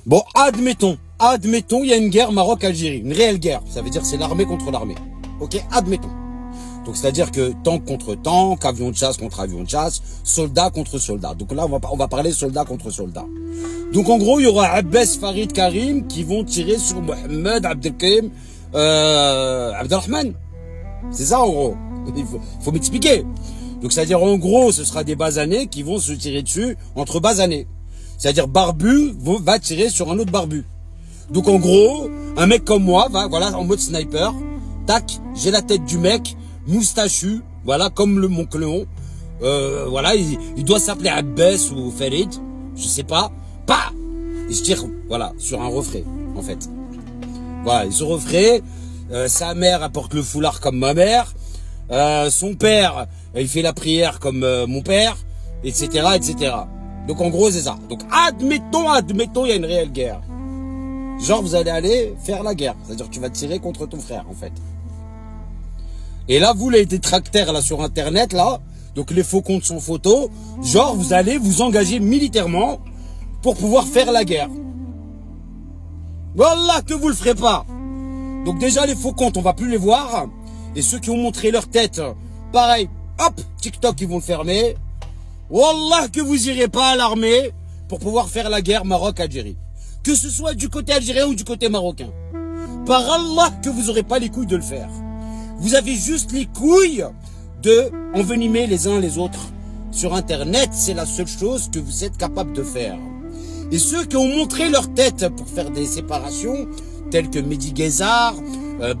Bon, admettons, il y a une guerre Maroc-Algérie, une réelle guerre. Ça veut dire c'est l'armée contre l'armée. Ok, admettons. Donc c'est-à-dire que tank contre tank, avion de chasse contre avion de chasse, soldat contre soldat. Donc là, on va parler soldat contre soldat. Donc en gros, il y aura Abbas, Farid, Karim qui vont tirer sur Mohamed, Abdelkarim, Abdelrahman. C'est ça en gros. Il faut m'expliquer. Donc c'est-à-dire en gros, ce sera des basanés qui vont se tirer dessus entre basanés. C'est-à-dire barbu va tirer sur un autre barbu. Donc en gros, un mec comme moi va, voilà, en mode sniper, tac, j'ai la tête du mec, moustachu, voilà, comme mon clone. Voilà, il doit s'appeler Abbas ou Farid, je sais pas. Pas. Et je tire, voilà, sur un refrain, en fait. Voilà, et ce refrain, sa mère apporte le foulard comme ma mère, son père, il fait la prière comme mon père, etc., etc. Donc en gros c'est ça. Donc admettons, il y a une réelle guerre. Genre vous allez aller faire la guerre. C'est-à-dire que tu vas tirer contre ton frère en fait. Et là vous les détracteurs là sur internet là, donc les faux comptes sans photo, genre vous allez vous engager militairement pour pouvoir faire la guerre. Wallah que vous le ferez pas. Donc déjà les faux comptes on va plus les voir. Et ceux qui ont montré leur tête, pareil, hop, TikTok ils vont le fermer. Wallah que vous irez pas à l'armée pour pouvoir faire la guerre Maroc-Algérie. Que ce soit du côté algérien ou du côté marocain. Par Allah que vous aurez pas les couilles de le faire. Vous avez juste les couilles de envenimer les uns les autres. Sur internet, c'est la seule chose que vous êtes capable de faire. Et ceux qui ont montré leur tête pour faire des séparations, tels que Mehdi Guezard,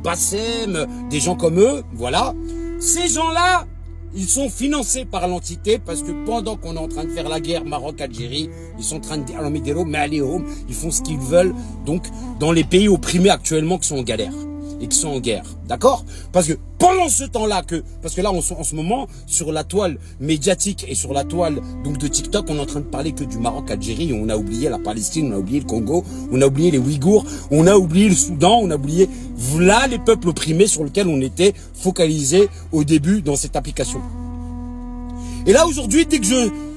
Bassem, des gens comme eux, voilà. Ces gens-là, ils sont financés par l'entité parce que pendant qu'on est en train de faire la guerre Maroc-Algérie, ils sont en train de dire ils font ce qu'ils veulent, donc dans les pays opprimés actuellement qui sont en galère et qui sont en guerre, d'accord? Parce que pendant ce temps-là parce que là en ce moment sur la toile médiatique et sur la toile donc de TikTok, on est en train de parler que du Maroc-Algérie, on a oublié la Palestine, on a oublié le Congo, on a oublié les Ouïghours, on a oublié le Soudan, on a oublié voilà les peuples opprimés sur lesquels on était focalisé au début dans cette application. Et là aujourd'hui, dès que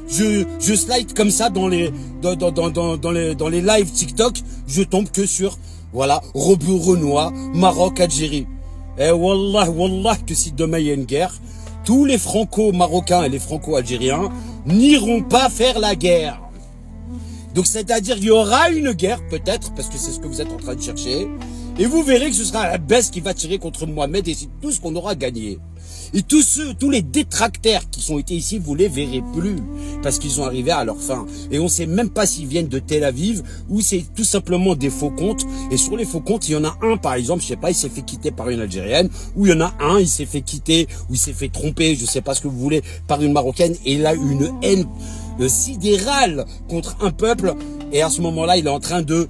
je slide comme ça dans les lives TikTok, je tombe que sur voilà, Robert Renoir, Maroc, Algérie. Et wallah que si demain il y a une guerre, tous les franco-marocains et les franco-algériens n'iront pas faire la guerre. Donc c'est-à-dire qu'il y aura une guerre peut-être, parce que c'est ce que vous êtes en train de chercher, et vous verrez que ce sera Abbas qui va tirer contre Mohamed et c'est tout ce qu'on aura gagné. Et tous les détracteurs qui sont été ici, vous les verrez plus parce qu'ils sont arrivés à leur fin. Et on sait même pas s'ils viennent de Tel Aviv ou c'est tout simplement des faux comptes. Et sur les faux comptes, il y en a un par exemple, je sais pas, il s'est fait quitter par une Algérienne, ou il y en a un, il s'est fait quitter ou il s'est fait tromper, je sais pas ce que vous voulez, par une Marocaine et il a une haine sidérale contre un peuple. Et à ce moment-là, il est en train de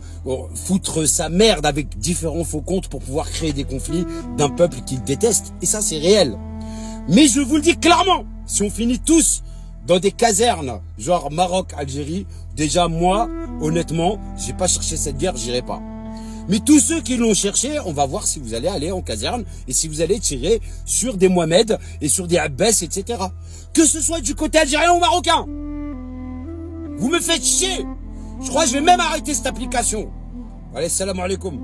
foutre sa merde avec différents faux comptes pour pouvoir créer des conflits d'un peuple qu'il déteste. Et ça, c'est réel. Mais je vous le dis clairement, si on finit tous dans des casernes, genre Maroc, Algérie, déjà moi, honnêtement, j'ai pas cherché cette guerre, j'irai pas. Mais tous ceux qui l'ont cherché, on va voir si vous allez aller en caserne et si vous allez tirer sur des Mohamed et sur des Abbas, etc. Que ce soit du côté algérien ou marocain. Vous me faites chier. Je crois que je vais même arrêter cette application. Allez, salam alaikum.